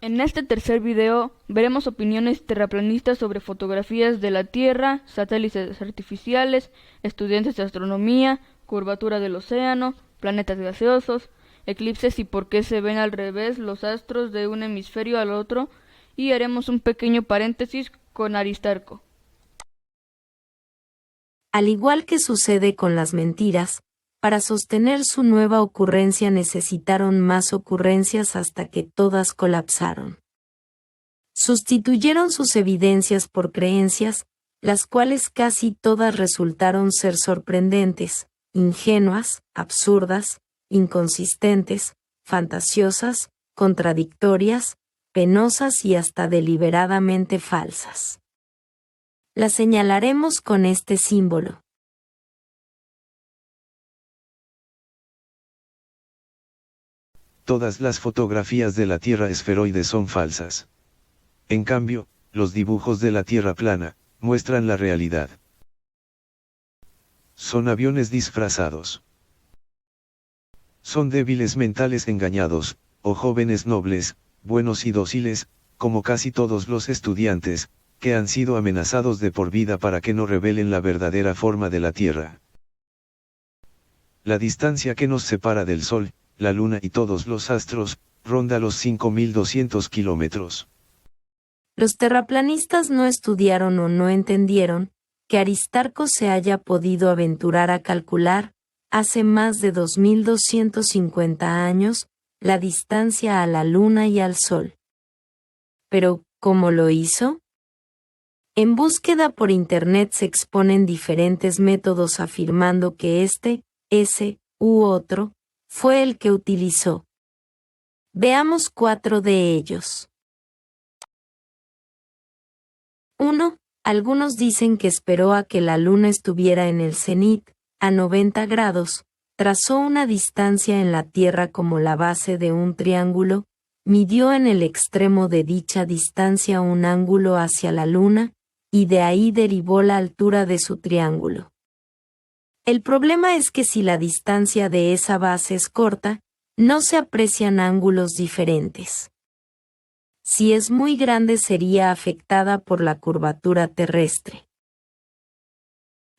En este tercer video veremos opiniones terraplanistas sobre fotografías de la Tierra, satélites artificiales, estudiantes de astronomía, curvatura del océano, planetas gaseosos, eclipses y por qué se ven al revés los astros de un hemisferio al otro, y haremos un pequeño paréntesis con Aristarco. Al igual que sucede con las mentiras, para sostener su nueva ocurrencia necesitaron más ocurrencias hasta que todas colapsaron. Sustituyeron sus evidencias por creencias, las cuales casi todas resultaron ser sorprendentes, ingenuas, absurdas, inconsistentes, fantasiosas, contradictorias, penosas y hasta deliberadamente falsas. Las señalaremos con este símbolo. Todas las fotografías de la Tierra esferoide son falsas. En cambio, los dibujos de la Tierra plana muestran la realidad. Son aviones disfrazados. Son débiles mentales engañados, o jóvenes nobles, buenos y dóciles, como casi todos los estudiantes, que han sido amenazados de por vida para que no revelen la verdadera forma de la Tierra. La distancia que nos separa del Sol, la Luna y todos los astros, ronda los 5.200 kilómetros. Los terraplanistas no estudiaron o no entendieron que Aristarco se haya podido aventurar a calcular, hace más de 2.250 años, la distancia a la Luna y al Sol. Pero, ¿cómo lo hizo? En búsqueda por Internet se exponen diferentes métodos afirmando que ese, u otro, fue el que utilizó. Veamos 4 de ellos. 1. Algunos dicen que esperó a que la Luna estuviera en el cenit, a 90 grados, trazó una distancia en la Tierra como la base de un triángulo, midió en el extremo de dicha distancia un ángulo hacia la Luna, y de ahí derivó la altura de su triángulo. El problema es que si la distancia de esa base es corta, no se aprecian ángulos diferentes. Si es muy grande sería afectada por la curvatura terrestre.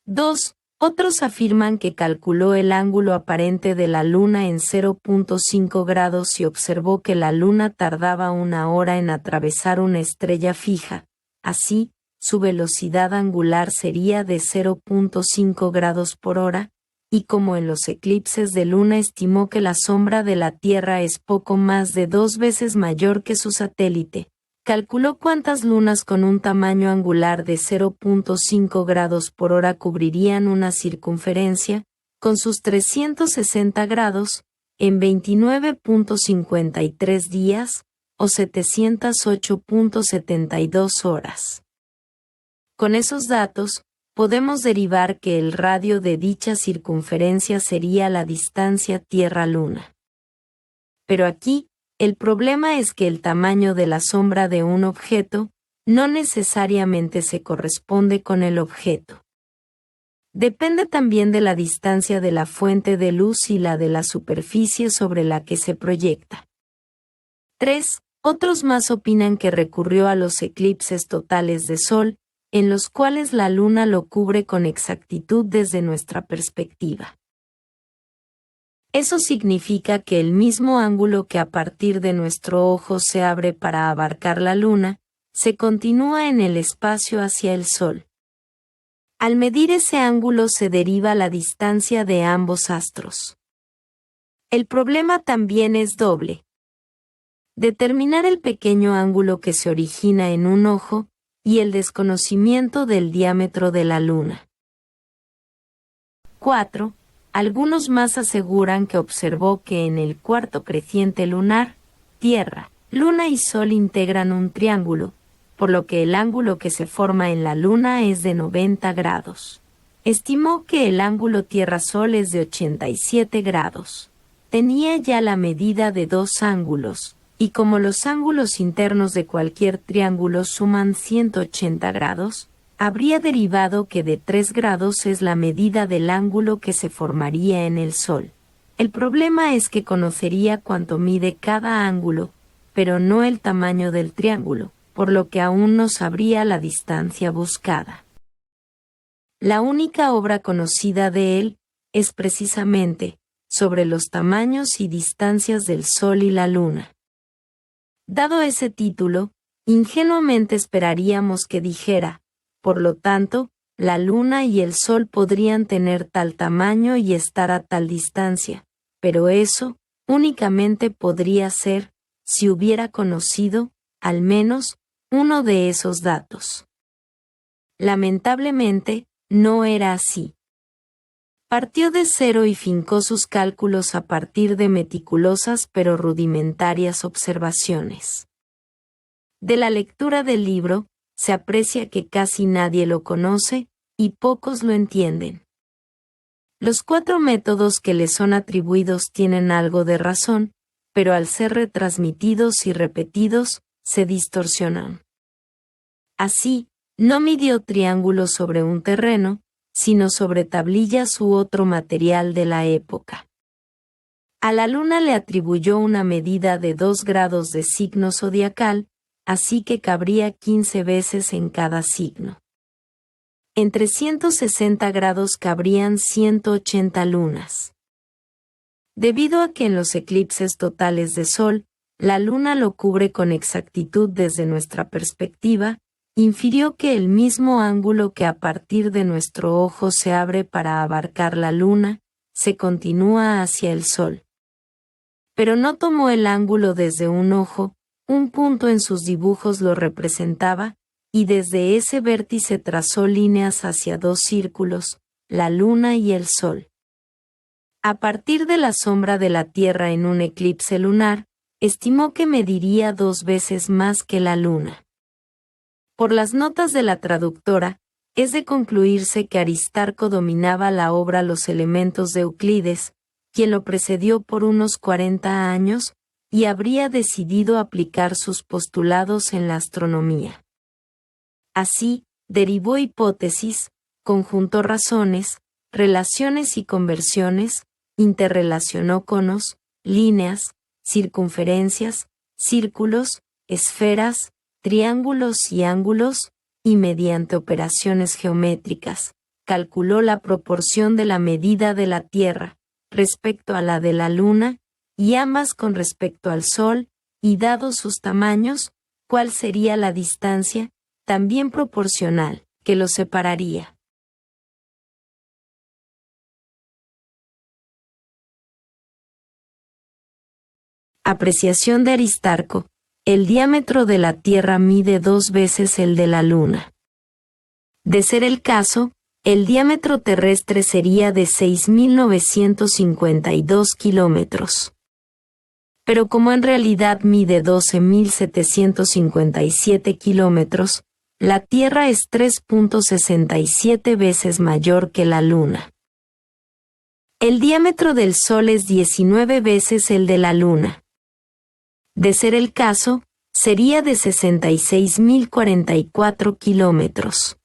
2. Otros afirman que calculó el ángulo aparente de la Luna en 0.5 grados y observó que la Luna tardaba 1 hora en atravesar una estrella fija. Así, su velocidad angular sería de 0.5 grados por hora, y como en los eclipses de luna estimó que la sombra de la Tierra es poco más de 2 veces mayor que su satélite, calculó cuántas lunas con un tamaño angular de 0.5 grados por hora cubrirían una circunferencia, con sus 360 grados, en 29.53 días, o 708.72 horas. Con esos datos, podemos derivar que el radio de dicha circunferencia sería la distancia Tierra-Luna. Pero aquí, el problema es que el tamaño de la sombra de un objeto no necesariamente se corresponde con el objeto. Depende también de la distancia de la fuente de luz y la de la superficie sobre la que se proyecta. 3. Otros más opinan que recurrió a los eclipses totales de Sol, en los cuales la Luna lo cubre con exactitud desde nuestra perspectiva. Eso significa que el mismo ángulo que a partir de nuestro ojo se abre para abarcar la Luna, se continúa en el espacio hacia el Sol. Al medir ese ángulo se deriva la distancia de ambos astros. El problema también es doble. Determinar el pequeño ángulo que se origina en un ojo, y el desconocimiento del diámetro de la Luna. 4. Algunos más aseguran que observó que en el cuarto creciente lunar, Tierra, Luna y Sol integran un triángulo, por lo que el ángulo que se forma en la Luna es de 90 grados. Estimó que el ángulo Tierra-Sol es de 87 grados. Tenía ya la medida de 2 ángulos, y como los ángulos internos de cualquier triángulo suman 180 grados, habría derivado que de 3 grados es la medida del ángulo que se formaría en el Sol. El problema es que conocería cuánto mide cada ángulo, pero no el tamaño del triángulo, por lo que aún no sabría la distancia buscada. La única obra conocida de él es precisamente sobre los tamaños y distancias del Sol y la Luna. Dado ese título, ingenuamente esperaríamos que dijera, por lo tanto, la Luna y el Sol podrían tener tal tamaño y estar a tal distancia, pero eso únicamente podría ser si hubiera conocido, al menos, uno de esos datos. Lamentablemente, no era así. Partió de cero y fincó sus cálculos a partir de meticulosas pero rudimentarias observaciones. De la lectura del libro, se aprecia que casi nadie lo conoce, y pocos lo entienden. Los 4 métodos que le son atribuidos tienen algo de razón, pero al ser retransmitidos y repetidos, se distorsionan. Así, no midió triángulos sobre un terreno, sino sobre tablillas u otro material de la época. A la Luna le atribuyó una medida de 2 grados de signo zodiacal, así que cabría 15 veces en cada signo. En 360 grados cabrían 180 lunas. Debido a que en los eclipses totales de Sol, la Luna lo cubre con exactitud desde nuestra perspectiva, infirió que el mismo ángulo que a partir de nuestro ojo se abre para abarcar la Luna, se continúa hacia el Sol. Pero no tomó el ángulo desde un ojo, un punto en sus dibujos lo representaba, y desde ese vértice trazó líneas hacia 2 círculos, la Luna y el Sol. A partir de la sombra de la Tierra en un eclipse lunar, estimó que mediría 2 veces más que la Luna. Por las notas de la traductora, es de concluirse que Aristarco dominaba la obra Los elementos de Euclides, quien lo precedió por unos 40 años, y habría decidido aplicar sus postulados en la astronomía. Así, derivó hipótesis, conjuntó razones, relaciones y conversiones, interrelacionó conos, líneas, circunferencias, círculos, esferas, triángulos y ángulos, y mediante operaciones geométricas, calculó la proporción de la medida de la Tierra respecto a la de la Luna, y ambas con respecto al Sol, y dados sus tamaños, cuál sería la distancia, también proporcional, que los separaría. Apreciación de Aristarco. El diámetro de la Tierra mide 2 veces el de la Luna. De ser el caso, el diámetro terrestre sería de 6.952 kilómetros. Pero como en realidad mide 12.757 kilómetros, la Tierra es 3.67 veces mayor que la Luna. El diámetro del Sol es 19 veces el de la Luna. De ser el caso, sería de 66.044 kilómetros.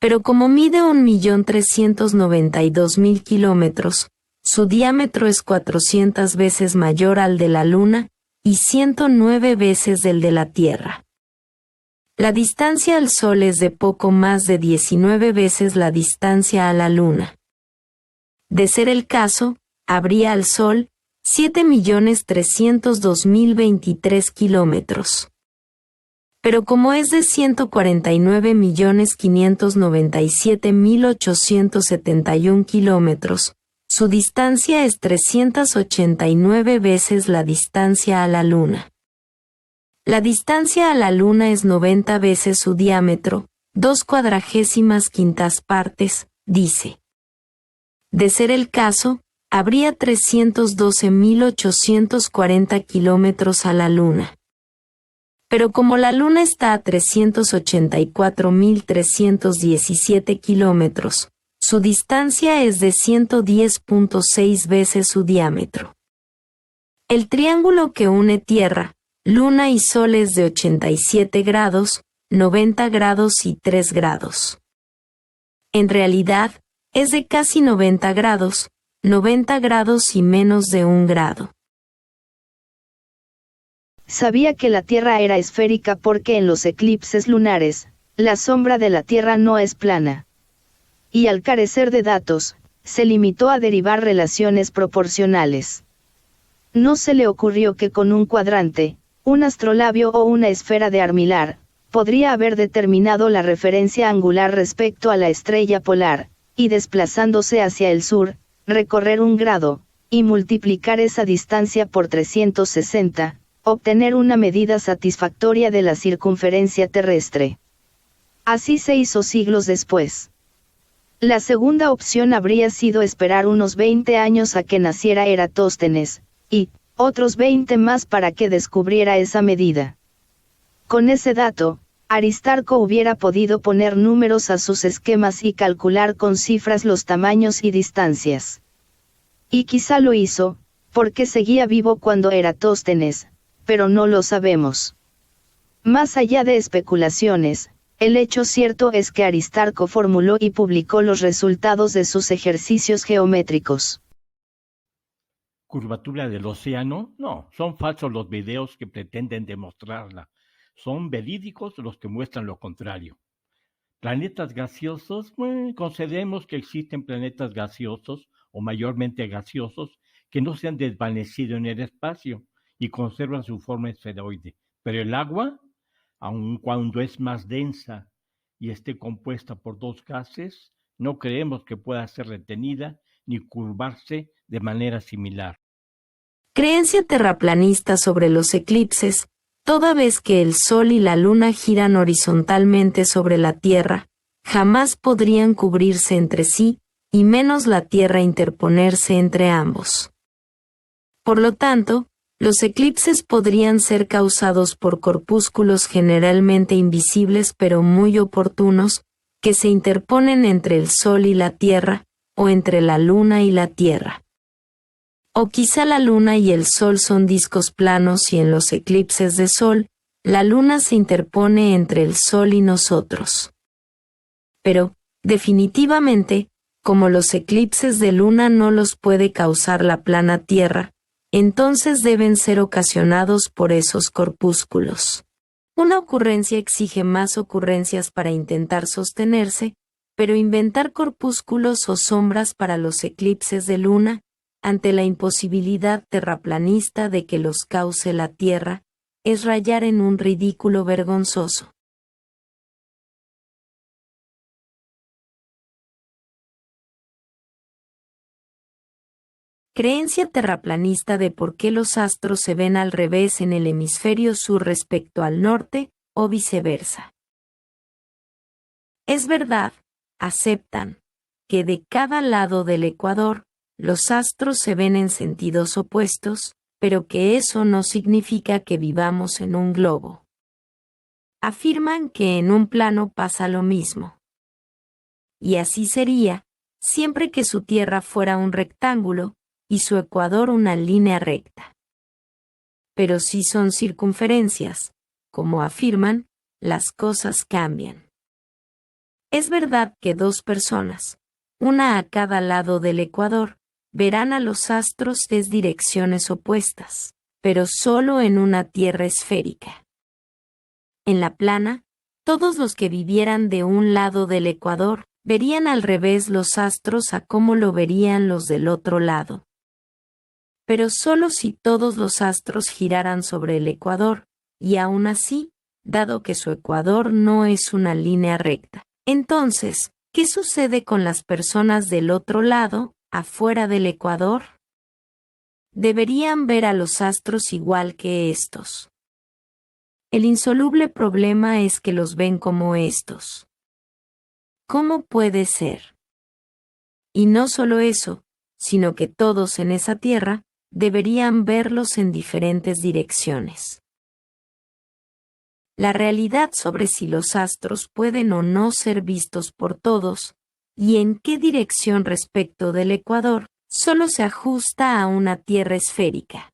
Pero como mide 1.392.000 kilómetros, su diámetro es 400 veces mayor al de la Luna, y 109 veces del de la Tierra. La distancia al Sol es de poco más de 19 veces la distancia a la Luna. De ser el caso, habría al Sol 7.302.023 kilómetros. Pero como es de 149.597.871 kilómetros, su distancia es 389 veces la distancia a la Luna. La distancia a la Luna es 90 veces su diámetro, 2/4 partes, dice. De ser el caso, habría 312.840 kilómetros a la Luna. Pero como la Luna está a 384.317 kilómetros, su distancia es de 110.6 veces su diámetro. El triángulo que une Tierra, Luna y Sol es de 87 grados, 90 grados y 3 grados. En realidad, es de casi 90 grados y menos de 1 grado. sabía que la Tierra era esférica porque en los eclipses lunares, la sombra de la Tierra no es plana. Y al carecer de datos, se limitó a derivar relaciones proporcionales. No se le ocurrió que con un cuadrante, un astrolabio o una esfera de armilar, podría haber determinado la referencia angular respecto a la estrella polar, y desplazándose hacia el sur, recorrer 1 grado, y multiplicar esa distancia por 360, obtener una medida satisfactoria de la circunferencia terrestre. Así se hizo siglos después. La segunda opción habría sido esperar unos 20 años a que naciera Eratóstenes, y otros 20 más para que descubriera esa medida. Con ese dato, Aristarco hubiera podido poner números a sus esquemas y calcular con cifras los tamaños y distancias. Y quizá lo hizo, porque seguía vivo cuando Eratóstenes, pero no lo sabemos. Más allá de especulaciones, el hecho cierto es que Aristarco formuló y publicó los resultados de sus ejercicios geométricos. ¿Curvatura del océano? No, son falsos los videos que pretenden demostrarla. Son verídicos los que muestran lo contrario. Planetas gaseosos, concedemos que existen planetas gaseosos o mayormente gaseosos que no se han desvanecido en el espacio y conservan su forma esferoide. Pero el agua, aun cuando es más densa y esté compuesta por 2 gases, no creemos que pueda ser retenida ni curvarse de manera similar. Creencia terraplanista sobre los eclipses. Toda vez que el Sol y la Luna giran horizontalmente sobre la Tierra, jamás podrían cubrirse entre sí, y menos la Tierra interponerse entre ambos. Por lo tanto, los eclipses podrían ser causados por corpúsculos generalmente invisibles pero muy oportunos, que se interponen entre el Sol y la Tierra, o entre la Luna y la Tierra. O quizá la Luna y el Sol son discos planos y en los eclipses de Sol, la Luna se interpone entre el Sol y nosotros. Pero, definitivamente, como los eclipses de Luna no los puede causar la plana Tierra, entonces deben ser ocasionados por esos corpúsculos. Una ocurrencia exige más ocurrencias para intentar sostenerse, pero inventar corpúsculos o sombras para los eclipses de Luna, ante la imposibilidad terraplanista de que los cause la Tierra, es rayar en un ridículo vergonzoso. Creencia terraplanista de por qué los astros se ven al revés en el hemisferio sur respecto al norte, o viceversa. Es verdad, aceptan, que de cada lado del ecuador, los astros se ven en sentidos opuestos, pero que eso no significa que vivamos en un globo. Afirman que en un plano pasa lo mismo. Y así sería, siempre que su Tierra fuera un rectángulo, y su ecuador una línea recta. Pero si son circunferencias, como afirman, las cosas cambian. Es verdad que 2 personas, una a cada lado del ecuador, verán a los astros desde direcciones opuestas, pero solo en una Tierra esférica. En la plana, todos los que vivieran de un lado del ecuador verían al revés los astros a como lo verían los del otro lado. Pero solo si todos los astros giraran sobre el ecuador, y aún así, dado que su ecuador no es una línea recta. Entonces, ¿qué sucede con las personas del otro lado, afuera del ecuador? Deberían ver a los astros igual que estos. El insoluble problema es que los ven como estos. ¿Cómo puede ser? Y no solo eso, sino que todos en esa Tierra deberían verlos en diferentes direcciones. La realidad sobre si los astros pueden o no ser vistos por todos, y en qué dirección respecto del ecuador, solo se ajusta a una Tierra esférica.